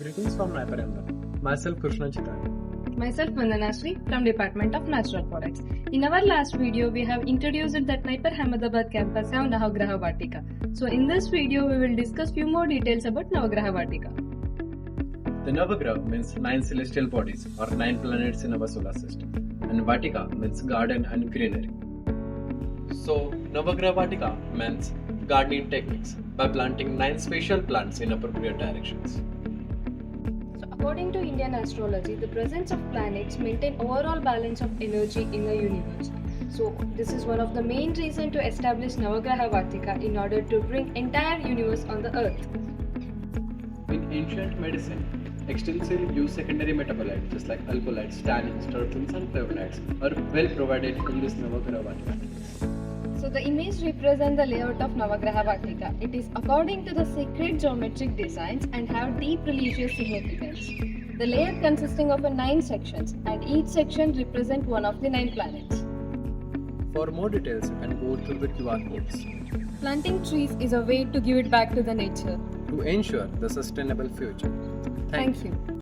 Greetings from NIPER-Ahmedabad. Myself Krishna Chitani. Myself Vandanashri from Department of Natural Products. In our last video, we have introduced that NIPER-Ahmedabad campus have NAVGRAHA Vatika. So in this video, we will discuss few more details about NAVGRAHA Vatika. The Navagraha means 9 celestial bodies or 9 planets in our solar system, and Vatika means garden and greenery. So Navagraha Vatika means gardening techniques by planting 9 special plants in appropriate directions. So according to Indian astrology, the presence of planets maintain overall balance of energy in the universe. So this is one of the main reasons to establish NAVGRAHA Vatika in order to bring entire universe on the earth. In ancient medicine, extensively used secondary metabolites just like alkaloids, tannins, terpenes and flavonoids are well provided in this Navagraha Vatika. So the image represents the layout of NAVGRAHA Vatika. It is according to the sacred geometric designs and have deep religious significance. The layout consisting of 9 sections, and each section represents one of the 9 planets. For more details, you can go through the QR codes. Planting trees is a way to give it back to the nature. To ensure the sustainable future. Thank you.